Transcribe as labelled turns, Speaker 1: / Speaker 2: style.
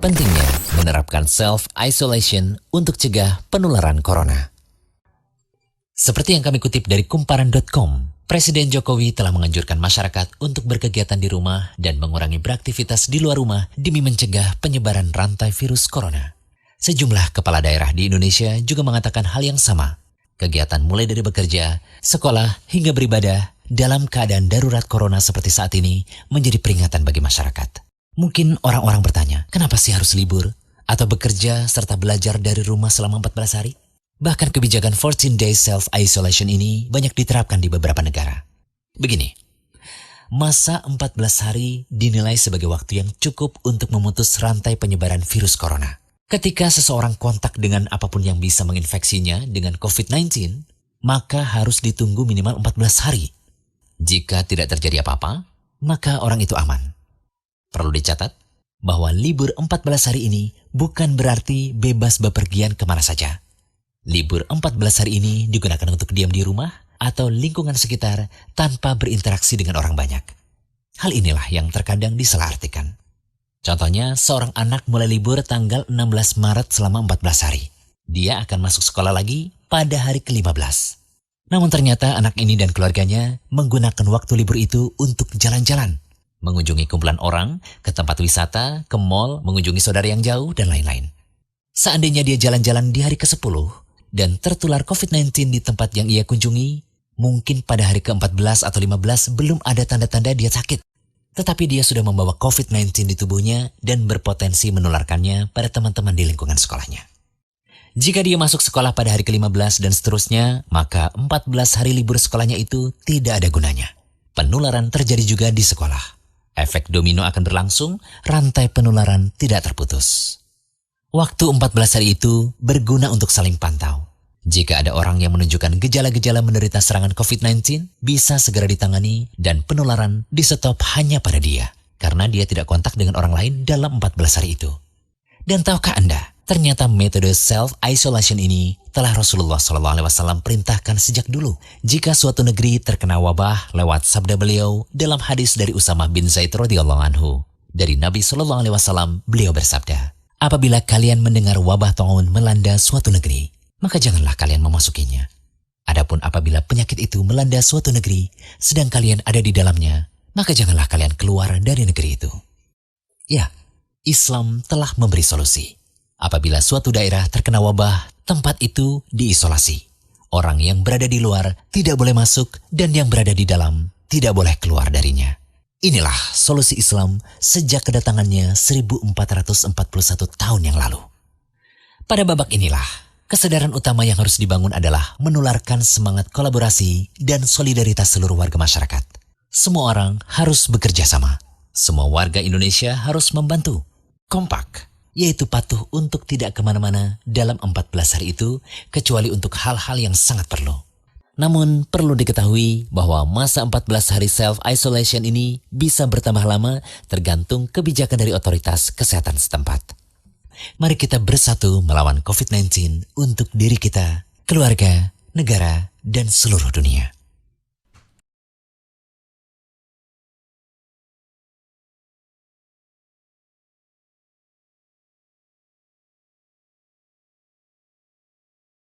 Speaker 1: Pentingnya menerapkan self-isolation untuk cegah penularan corona. Seperti yang kami kutip dari kumparan.com, Presiden Jokowi telah menganjurkan masyarakat untuk berkegiatan di rumah dan mengurangi beraktivitas di luar rumah demi mencegah penyebaran rantai virus corona. Sejumlah kepala daerah di Indonesia juga mengatakan hal yang sama. Kegiatan mulai dari bekerja, sekolah, hingga beribadah dalam keadaan darurat corona seperti saat ini menjadi peringatan bagi masyarakat. Mungkin orang-orang bertanya, kenapa sih harus libur? Atau bekerja serta belajar dari rumah selama 14 hari? Bahkan kebijakan 14 days self-isolation ini banyak diterapkan di beberapa negara. Begini, masa 14 hari dinilai sebagai waktu yang cukup untuk memutus rantai penyebaran virus corona. Ketika seseorang kontak dengan apapun yang bisa menginfeksinya dengan COVID-19, maka harus ditunggu minimal 14 hari. Jika tidak terjadi apa-apa, maka orang itu aman. Perlu dicatat bahwa libur 14 hari ini bukan berarti bebas bepergian kemana saja. Libur 14 hari ini digunakan untuk diam di rumah atau lingkungan sekitar tanpa berinteraksi dengan orang banyak. Hal inilah yang terkadang disalahartikan. Contohnya, seorang anak mulai libur tanggal 16 Maret selama 14 hari. Dia akan masuk sekolah lagi pada hari ke-15. Namun ternyata anak ini dan keluarganya menggunakan waktu libur itu untuk jalan-jalan, mengunjungi kumpulan orang, ke tempat wisata, ke mall, mengunjungi saudara yang jauh, dan lain-lain. Seandainya dia jalan-jalan di hari ke-10 dan tertular COVID-19 di tempat yang ia kunjungi, mungkin pada hari ke-14 atau 15 belum ada tanda-tanda dia sakit. Tetapi dia sudah membawa COVID-19 di tubuhnya dan berpotensi menularkannya pada teman-teman di lingkungan sekolahnya. Jika dia masuk sekolah pada hari ke-15 dan seterusnya, maka 14 hari libur sekolahnya itu tidak ada gunanya. Penularan terjadi juga di sekolah. Efek domino akan berlangsung, rantai penularan tidak terputus. Waktu 14 hari itu berguna untuk saling pantau. Jika ada orang yang menunjukkan gejala-gejala menderita serangan COVID-19, bisa segera ditangani dan penularan di-stop hanya pada dia, karena dia tidak kontak dengan orang lain dalam 14 hari itu. Dan tahukah Anda, ternyata metode self-isolation ini telah Rasulullah SAW perintahkan sejak dulu. Jika suatu negeri terkena wabah lewat sabda beliau dalam hadis dari Usamah bin Zaid radhiyallahu anhu. Dari Nabi SAW, beliau bersabda, apabila kalian mendengar wabah taun melanda suatu negeri, maka janganlah kalian memasukinya. Adapun apabila penyakit itu melanda suatu negeri, sedang kalian ada di dalamnya, maka janganlah kalian keluar dari negeri itu. Ya, Islam telah memberi solusi. Apabila suatu daerah terkena wabah, tempat itu diisolasi. Orang yang berada di luar tidak boleh masuk dan yang berada di dalam tidak boleh keluar darinya. Inilah solusi Islam sejak kedatangannya 1441 tahun yang lalu. Pada babak inilah, kesadaran utama yang harus dibangun adalah menularkan semangat kolaborasi dan solidaritas seluruh warga masyarakat. Semua orang harus bekerja sama. Semua warga Indonesia harus membantu. Kompak, yaitu patuh untuk tidak kemana-mana dalam 14 hari itu, kecuali untuk hal-hal yang sangat perlu. Namun perlu diketahui bahwa masa 14 hari self-isolation ini bisa bertambah lama tergantung kebijakan dari otoritas kesehatan setempat. Mari kita bersatu melawan COVID-19 untuk diri kita, keluarga, negara, dan seluruh dunia.